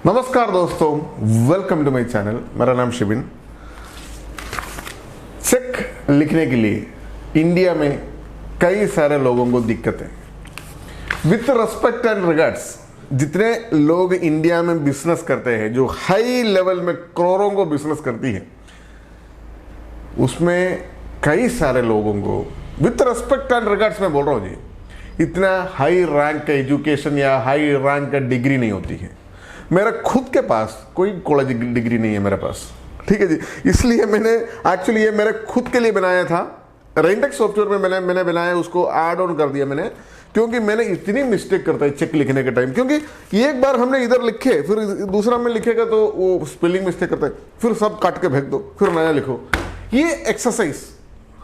नमस्कार दोस्तों, welcome to my channel. मेरा नाम शिबिन। चेक लिखने के लिए इंडिया में कई सारे लोगों को दिक्कत है। विथ रेस्पेक्ट एंड रिगार्ड्स, जितने लोग इंडिया में बिजनेस करते हैं, जो हाई लेवल में करोड़ों को बिजनेस करती है, उसमें कई सारे लोगों को विथ रेस्पेक्ट एंड रिगार्ड्स में बोल रहा हूँ जी, इतना हाई रैंक का एजुकेशन या हाई रैंक का डिग्री नहीं होती है। मेरा खुद के पास कोई कॉलेज डिग्री नहीं है मेरे पास, ठीक है जी। इसलिए मैंने एक्चुअली ये मेरे खुद के लिए बनाया था। रेंटेक सॉफ्टवेयर में मैंने बनाया, उसको ऐड ऑन कर दिया मैंने, क्योंकि मैंने इतनी मिस्टेक करता है चेक लिखने के टाइम। क्योंकि एक बार हमने इधर लिखे, फिर दूसरा में लिखेगा तो वो स्पेलिंग मिस्टेक करता है, फिर सब काट के फेंक दो, फिर नया लिखो। ये एक्सरसाइज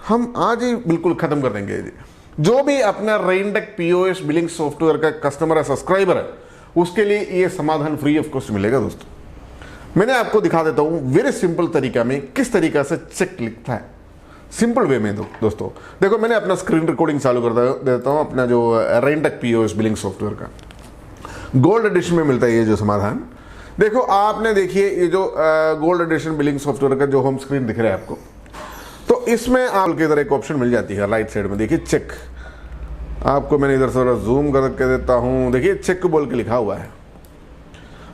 हम आज ही बिल्कुल खत्म कर देंगे जी। जो भी अपना रेंटेक पीओएस बिलिंग सॉफ्टवेयर का कस्टमर है, सब्सक्राइबर है, उसके लिए ये समाधान फ्री ऑफ कॉस्ट मिलेगा दोस्तों। मैंने आपको दिखा देता हूं वेरी सिंपल तरीका में किस तरीका से चेक लिखता है, सिंपल वे में। दोस्तों देखो, मैंने अपना स्क्रीन रिकॉर्डिंग चालू कर देता हूं अपना जो रेंटेक पीओएस बिलिंग सॉफ्टवेयर का गोल्ड एडिशन में मिलता है ये जो समाधान। देखो आपने देखिए, ये जो गोल्ड एडिशन बिलिंग सॉफ्टवेयर का जो होम स्क्रीन दिख रहा है आपको, तो इसमें आपके इधर एक ऑप्शन मिल जाती है राइट साइड में, देखिए चेक। आपको मैंने इधर से जूम करके देता हूं, देखिए चेक बोल के लिखा हुआ है,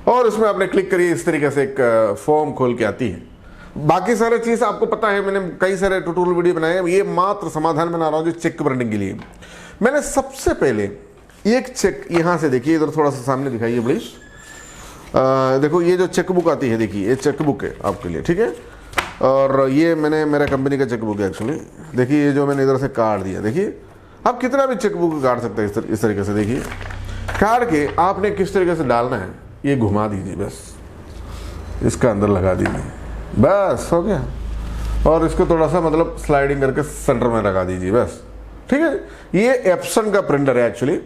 और इसमें आपने क्लिक करिए, इस तरीके से एक फॉर्म खोल के आती है। बाकी सारे चीज आपको पता है, मैंने कई सारे ट्यूटोरियल वीडियो बनाए हैं। ये मात्र समाधान बना रहा हूं जो चेक प्रिंटिंग के लिए। मैंने सबसे पहले एक चेक यहां से, देखिए इधर थोड़ा सा सामने दिखाइए प्लीज। देखो ये जो चेक बुक आती है, देखिए ये चेक बुक है आपके लिए, ठीक है। और ये मैंने मेरा कंपनी का चेक बुक है एक्चुअली। देखिए ये जो मैंने इधर से काट दिया, देखिए आप कितना भी चेक बुक काट सकते हैं इस तरीके से। देखिए काट के आपने किस तरीके से डालना है, ये घुमा दीजिए, बस इसका अंदर लगा दीजिए, बस हो गया। और इसको थोड़ा सा मतलब स्लाइडिंग करके सेंटर में लगा दीजिए, बस ठीक है। ये एप्सन का प्रिंटर है एक्चुअली।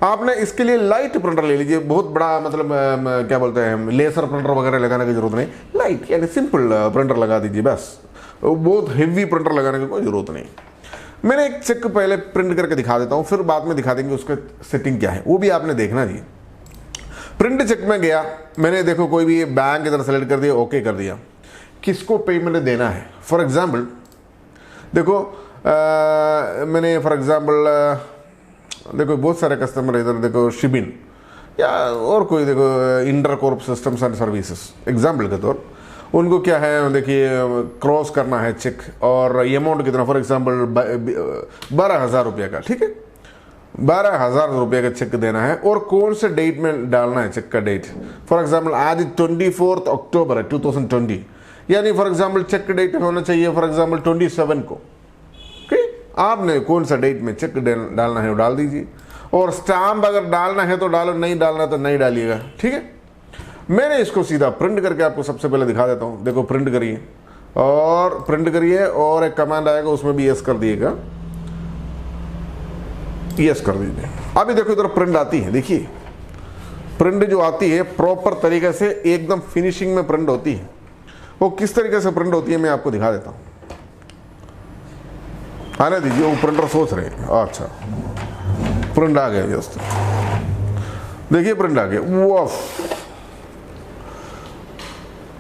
आपने इसके लिए लाइट प्रिंटर ले लीजिए, बहुत बड़ा मतलब क्या बोलते हैं, लेसर प्रिंटर वगैरह लगाने की जरूरत नहीं, लाइट यानी सिंपल प्रिंटर लगा दीजिए बस। बहुत हेवी प्रिंटर लगाने की कोई जरूरत नहीं। मैंने एक चेक पहले प्रिंट करके दिखा देता हूं, फिर बाद में दिखा देंगे उसका सेटिंग क्या है, वो भी आपने देखना जी। प्रिंट चेक में गया मैंने, देखो कोई भी बैंक इधर सेलेक्ट कर दिया, ओके कर दिया। किसको पेमेंट देना है, फॉर एग्जाम्पल देखो मैंने फॉर एग्जाम्पल देखो बहुत सारे कस्टमर इधर, देखो शिबिन या और कोई, देखो इंटरकॉर्प सिस्टम्स एंड सर्विसेज एग्जाम्पल के तौर, उनको क्या है, देखिए क्रॉस करना है चेक, और अमाउंट कितना, फॉर एग्जांपल 12,000 रुपये का, ठीक है। 12,000 रुपये का चेक देना है, और कौन से डेट में डालना है चेक का डेट। फॉर एग्जांपल आज 24 अक्टूबर है 2020, यानी फॉर एग्जांपल चेक का डेट होना चाहिए फॉर एग्जांपल 27 को, ठीक। आपने कौन सा डेट में चेक डालना है वो डाल दीजिए, और स्टाम्प अगर डालना है तो डालो, नहीं डालना तो नहीं डालिएगा, ठीक है। मैंने इसको सीधा प्रिंट करके आपको सबसे पहले दिखा देता हूं। देखो प्रिंट करिए, और प्रिंट करिए, और एक कमांड आएगा उसमें भी यस कर दिएगा, यस कर दीजिए। अभी देखो इधर प्रिंट आती है, देखिए प्रिंट जो आती है प्रॉपर तरीके से एकदम फिनिशिंग में प्रिंट होती है। वो किस तरीके से प्रिंट होती है मैं आपको दिखा देता हूं, आने दीजिए। वो प्रिंटर सोच रहे हैं, अच्छा प्रिंट आ गया दोस्तों, देखिए प्रिंट आ गया। वो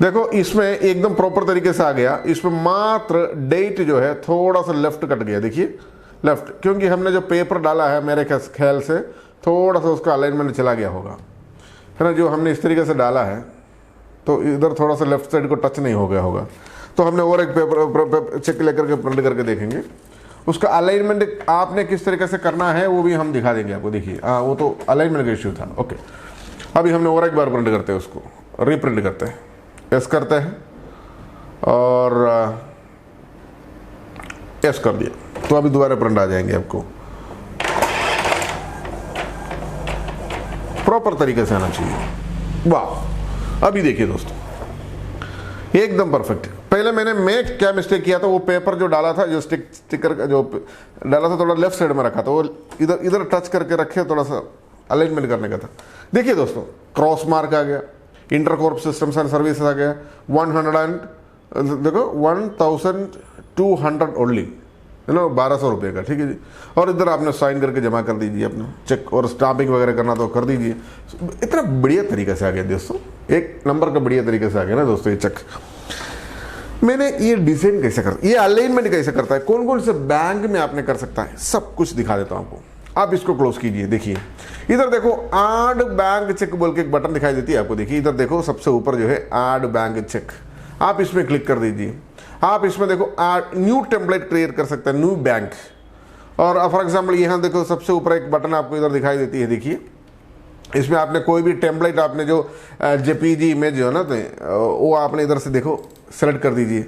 देखो इसमें एकदम प्रॉपर तरीके से आ गया। इसमें मात्र डेट जो है थोड़ा सा लेफ्ट कट गया, देखिए लेफ्ट, क्योंकि हमने जो पेपर डाला है मेरे ख्याल से थोड़ा सा उसका अलाइनमेंट चला गया होगा, है ना। जो हमने इस तरीके से डाला है तो इधर थोड़ा सा लेफ्ट साइड को टच नहीं हो गया होगा, तो हमने और एक पेपर चेक लेकर के प्रिंट करके देखेंगे। उसका अलाइनमेंट आपने किस तरीके से करना है वो भी हम दिखा देंगे आपको। देखिए हाँ, वो तो अलाइनमेंट का इश्यू था, ओके। अभी हमने और एक बार प्रिंट करते हैं, उसको रीप्रिंट करते हैं, एस करते हैं, और एस कर दिया, तो अभी दोबारा प्रिंट आ जाएंगे आपको। प्रॉपर तरीके से आना चाहिए, वाह। अभी देखिए दोस्तों एकदम परफेक्ट। पहले मैं क्या मिस्टेक किया था, वो पेपर जो डाला था, जो स्टिकर का जो डाला था, थोड़ा लेफ्ट साइड में रखा था, वो इधर टच करके रखे, थोड़ा सा अलाइनमेंट करने का था। देखिए दोस्तों क्रॉस मार्क आ गया, इंटरकॉर्प सिस्टम्स एंड सर्विसेज आ गया, 100 एंड देखो 1200 ओनली, 1200 रुपये का, ठीक है जी। और इधर आपने साइन करके जमा कर दीजिए अपना चेक, और स्टाम्पिंग वगैरह करना तो कर दीजिए। इतना बढ़िया तरीके से आ गया दोस्तों, एक नंबर का बढ़िया तरीके से आ गया ना दोस्तों ये चेक। मैंने ये डिजाइन कैसे करता, ये अलाइनमेंट कैसे करता है, कौन कौन से बैंक में आपने कर सकता है, सब कुछ दिखा देता हूं आपको। आप इसको क्लोज कीजिए, देखिए इधर देखो ऐड बैंक चेक बोल के एक बटन दिखाई देती है आपको। देखिए इधर देखो सबसे ऊपर जो है ऐड बैंक चेक, आप इसमें क्लिक कर दीजिए। आप इसमें देखो न्यू टेम्पलेट क्रिएट कर सकते हैं, न्यू बैंक। और फॉर एग्जाम्पल यहाँ देखो सबसे ऊपर एक बटन आपको इधर दिखाई देती है, देखिए इसमें आपने कोई भी टेम्पलेट आपने जो जेपीजी इमेज जो है ना, तो वो आपने इधर से देखो सेलेक्ट कर दीजिए,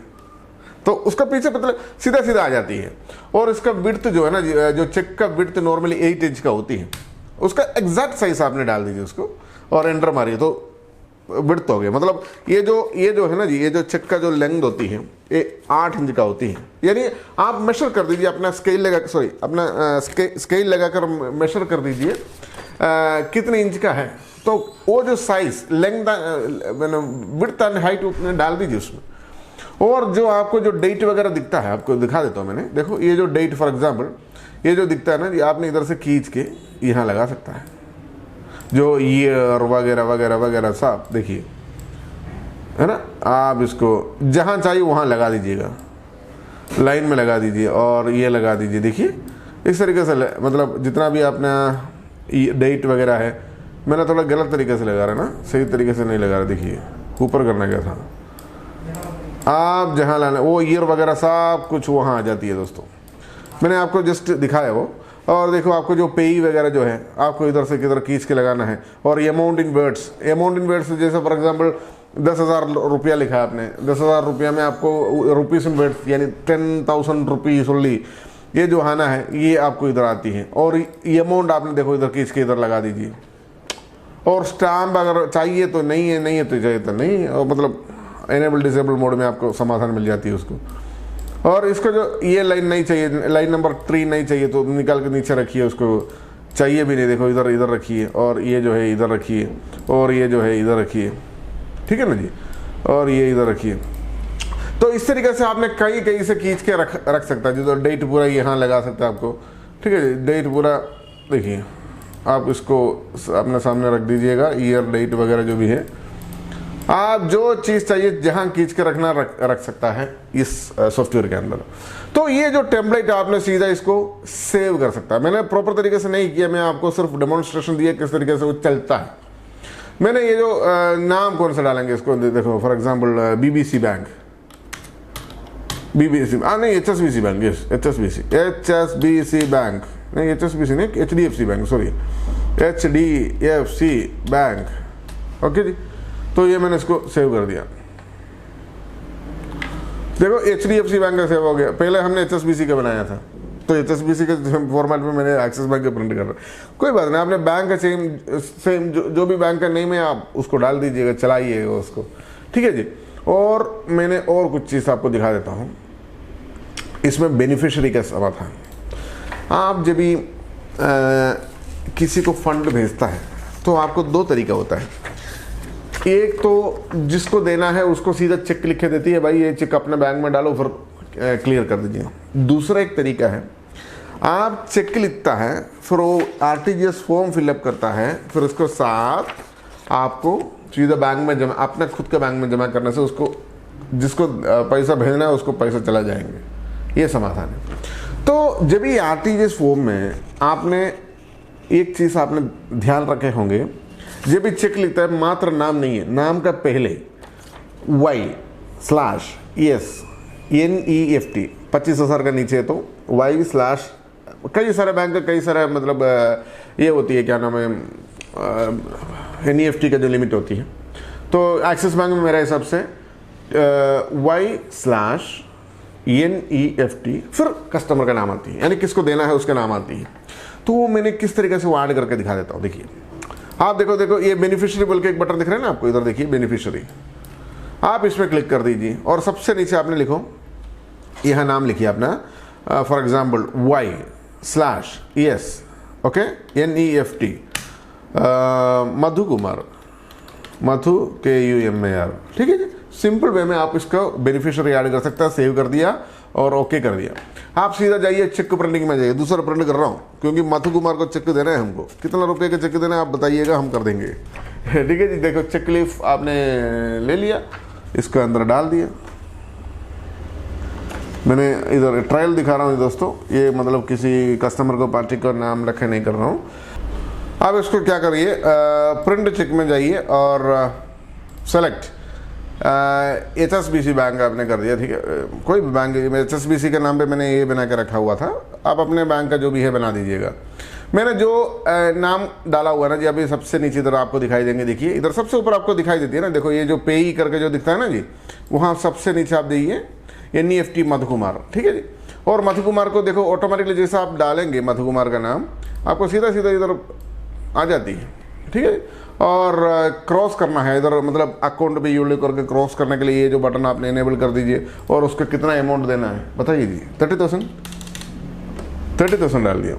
तो उसका पीछे मतलब सीधा सीधा आ जाती है। और इसका विड्थ जो है ना, जो चेक का विड्थ नॉर्मली 8 इंच का होती है, उसका एग्जैक्ट साइज आपने डाल दीजिए उसको और एंटर मारिए, तो विड्थ हो गया। मतलब ये जो है ना जी, ये जो चेक का जो लेंथ होती है ये 8 इंच का होती है। यानी आप मेजर कर दीजिए अपना स्केल लगा, सॉरी अपना स्केल लगाकर मेजर कर दीजिए कितने इंच का है, तो वो जो size length width and height उतने डाल दीजिए उसमें। और जो आपको जो डेट वगैरह दिखता है, आपको दिखा देता हूँ मैंने, देखो ये जो डेट फॉर एग्जांपल ये जो दिखता है ना जी, आपने इधर से खींच के यहाँ लगा सकता है, जो ईयर वगैरह वगैरह वगैरह सब देखिए, है ना। आप इसको जहाँ चाहिए वहाँ लगा दीजिएगा, लाइन में लगा दीजिए और ये लगा दीजिए। देखिए इस तरीके से मतलब जितना भी अपना डेट वगैरह है, मैंने थोड़ा गलत तरीके से लगा रहा है ना, सही तरीके से नहीं लगा रहा। देखिए ऊपर करना क्या था, आप जहाँ लाना वो ईयर वगैरह सब कुछ वहाँ आ जाती है दोस्तों। मैंने आपको जस्ट दिखाया वो। और देखो आपको जो पेई वगैरह जो है आपको इधर से किधर खींच के लगाना है। और अमाउंट इन वर्ड्स जैसे फॉर एग्जांपल 10,000 रुपया लिखा है आपने, 10,000 रुपया में आपको रुपीस इन वर्ड्स यानी 10,000 रुपीज ओनली, ये जो आना है ये आपको इधर आती है। और ये अमाउंट आपने देखो इधर खींच के इधर लगा दीजिए। और स्टाम्प अगर चाहिए तो नहीं है, नहीं है तो चाहिए तो नहीं, और मतलब एनेबल डिसेबल मोड में आपको समाधान मिल जाती है उसको। और इसको जो ये लाइन नहीं चाहिए, लाइन नंबर 3 नहीं चाहिए तो निकाल के नीचे रखिए, उसको चाहिए भी नहीं, देखो इधर इधर रखिए, और ये जो है इधर रखिए, और ये जो है इधर रखिए, ठीक है ना जी, और ये इधर रखिए। तो इस तरीके से आपने कहीं से खींच के रख सकता है। जो डेट पूरा यहाँ लगा सकता है आपको, ठीक है जी, डेट पूरा देखिए आप इसको अपने सामने रख दीजिएगा, ईयर डेट वगैरह जो भी है, आप जो चीज़ चाहिए जहां खींच के रखना रख सकता है इस सॉफ्टवेयर के अंदर। तो ये जो टेम्पलेट आपने सीधा इसको सेव कर सकता है। मैंने प्रॉपर तरीके से नहीं किया, मैं आपको सिर्फ डेमोन्स्ट्रेशन दिया किस तरीके से वो चलता है। मैंने ये जो नाम कौन सा डालेंगे इसको देखो, for example BBC bank, BBC नहीं HSBC bank, yes HSBC bank नहीं, HSBC नहीं, HDFC bank, sorry HDFC bank, okay जी। तो ये मैंने इसको सेव कर दिया, देखो HDFC बैंक का सेव हो गया। पहले हमने HSBC का बनाया था, तो HSBC के फॉर्मेट में मैंने एक्सिस बैंक का प्रिंट कर रहा। कोई बात नहीं, आपने बैंक का सेम जो भी बैंक का नेम है आप उसको डाल दीजिएगा, चलाइएगा उसको, ठीक है जी। और मैंने और कुछ चीज़ आपको दिखा देता हूँ। इसमें बेनिफिशियरी का समाधान, आप जब भी किसी को फंड भेजता है तो आपको 2 तरीका होता है। एक तो जिसको देना है उसको सीधा चेक लिख के देती है, भाई ये चेक अपने बैंक में डालो, फिर क्लियर कर दीजिए। दूसरा एक तरीका है, आप चेक लिखता है, फिर वो RTGS फॉर्म फिलअप करता है, फिर उसको साथ आपको सीधा बैंक में जमा, अपने खुद के बैंक में जमा करने से उसको जिसको पैसा भेजना है उसको पैसा चला जाएंगे। ये समाधान है। तो जब ये RTGS फॉर्म में आपने एक चीज़ आपने ध्यान रखे होंगे, जब भी चेक लिखता है मात्र नाम नहीं है, नाम का पहले Y/NEFT 25,000 का नीचे है तो Y/ कई सारे बैंक का कई सारे मतलब ये होती है, क्या नाम है, NEFT का जो लिमिट होती है। तो एक्सिस बैंक में मेरे हिसाब से Y/NEFT फिर कस्टमर का नाम आती है, यानी किसको देना है उसका नाम आती है। तो वो मैंने किस तरीके से वो ऐड करके दिखा देता हूँ। देखिए आप देखो ये बेनिफिशियरी बोल के एक बटन दिख रहा है ना आपको, इधर देखिए बेनिफिशियरी, आप इसमें क्लिक कर दीजिए और सबसे नीचे आपने लिखो, यह नाम लिखिए अपना, for example Y/yes, okay, NEFT Madhu Kumar, Madhu KUMAR, ठीक है जी। सिंपल वे में आप इसका बेनिफिशियरी ऐड कर सकते हैं। सेव कर दिया और ओके कर दिया। आप सीधा जाइए चेक प्रिंटिंग में जाइए। दूसरा प्रिंट कर रहा हूँ क्योंकि मधु कुमार को चेक देना है हमको। कितना रुपए के चेक देना है आप बताइएगा, हम कर देंगे। ठीक है जी। देखो चेक लीफ आपने ले लिया, इसको अंदर डाल दिया। मैंने इधर ट्रायल दिखा रहा हूँ दोस्तों, ये मतलब किसी कस्टमर को पार्टी का नाम रखे नहीं कर रहा हूँ। अब इसको क्या करिए, प्रिंट चेक में जाइए और सेलेक्ट HSBC बैंक आपने कर दिया। ठीक है, कोई भी बैंक, HSBC के नाम पे मैंने ये बना के रखा हुआ था, आप अपने बैंक का जो भी है बना दीजिएगा। मैंने जो नाम डाला हुआ है ना जी, अभी सबसे नीचे इधर आपको दिखाई देंगे। देखिए इधर सबसे ऊपर आपको दिखाई देती है ना, देखो ये जो पेई करके जो दिखता है ना जी, वहाँ सबसे नीचे आप दीजिए NEFT मधु कुमार। ठीक है जी। और मधु कुमार को देखो ऑटोमेटिकली जैसा आप डालेंगे मधु कुमार का नाम, आपको सीधा सीधा इधर आ जाती है। ठीक है। और क्रॉस करना है इधर, मतलब अकाउंट पे यूज करके क्रॉस करने के लिए ये जो बटन आपने इनेबल कर दीजिए। और उसको कितना अमाउंट देना है बताइए जी, 30,000 डाल दिया।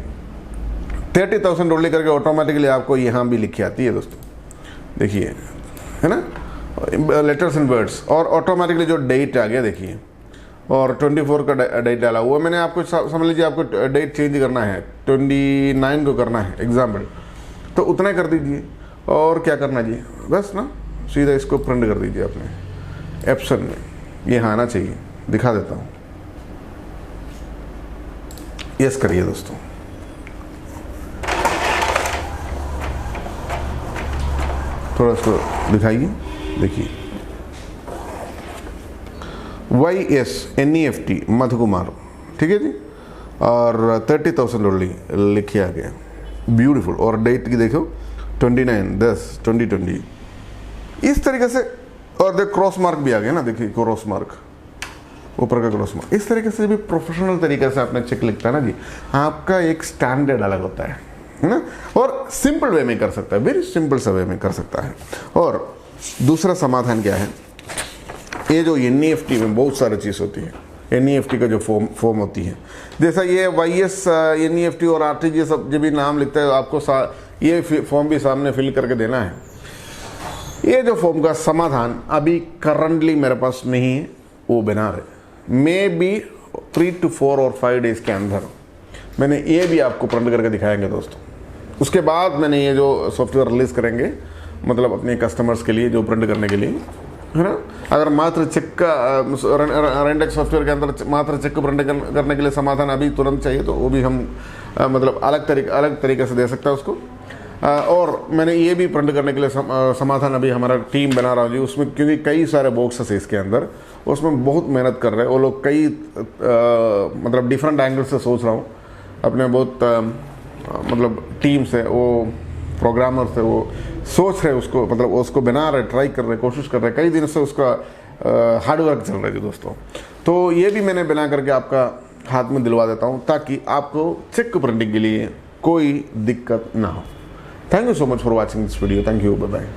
30,000 डॉलर करके ऑटोमेटिकली आपको यहाँ भी लिखी आती है दोस्तों, देखिए है ना, लेटर्स एंड वर्ड्स। और ऑटोमेटिकली जो डेट आ गया देखिए, और 24 का डेट डाला हुआ। मैंने आपको समझ लीजिए आपको डेट चेंज करना है, 29 को करना है एग्जाम्पल, तो उतना कर दीजिए। और क्या करना जी, बस ना सीधा इसको प्रिंट कर दीजिए अपने एप्सन में। ये आना चाहिए, दिखा देता हूँ। यस करिए दोस्तों, थोड़ा इसको दिखाइए। देखिए YSNEFT मधु कुमार। ठीक है जी। और 30,000 डॉलर लिखे आ गया, ब्यूटीफुल। और डेट की देखो 29/10/2020 इस तरीके से। और देख क्रॉस मार्क भी आ गया ना, देखिए क्रॉस मार्क, ऊपर का क्रॉस मार्क। इस तरीके से भी प्रोफेशनल तरीके से आपने चेक लिखता है ना जी, आपका एक स्टैंडर्ड अलग होता है ना। और सिंपल वे में कर सकता है, वेरी सिंपल सा वे में कर सकता है। और दूसरा समाधान क्या है, ये जो NEFT में बहुत सारी चीज़ होती है। NEFT का जो फॉर्म होती है, जैसा ये YS NEFT और RTGS सब जो भी नाम लिखता है, आपको ये फॉर्म भी सामने फिल करके देना है। ये जो फॉर्म का समाधान अभी करंटली मेरे पास नहीं है, वो बना रहे, मे बी 3 to 4 और 5 डेज के अंदर मैंने ये भी आपको प्रिंट करके दिखाएंगे दोस्तों। उसके बाद मैंने ये जो सॉफ्टवेयर रिलीज करेंगे, मतलब अपने कस्टमर्स के लिए जो प्रिंट करने के लिए, है ना। अगर मात्र चेक का रेंटेक सॉफ्टवेयर के अंदर मात्र चेक को प्रिंट करने के लिए समाधान अभी तुरंत चाहिए, तो वो भी हम मतलब अलग तरीके से दे सकता है उसको। और मैंने ये भी प्रिंट करने के लिए समाधान अभी हमारा टीम बना रहा है जी, उसमें क्योंकि कई सारे बॉक्सेस है इसके अंदर, उसमें बहुत मेहनत कर रहे हैं वो लोग। कई मतलब डिफरेंट एंगल से सोच रहा हूँ, अपने बहुत मतलब टीम से, वो प्रोग्रामर से वो सोच रहे उसको, मतलब उसको बना रहे, ट्राई कर रहे, कोशिश कर रहे, कई दिन से उसका हार्ड वर्क चल रहा है जी दोस्तों। तो ये भी मैंने बना करके आपका हाथ में दिलवा देता हूँ, ताकि आपको चेक प्रिंटिंग के लिए कोई दिक्कत ना हो। Thank you so much for watching this video. Thank you, bye bye.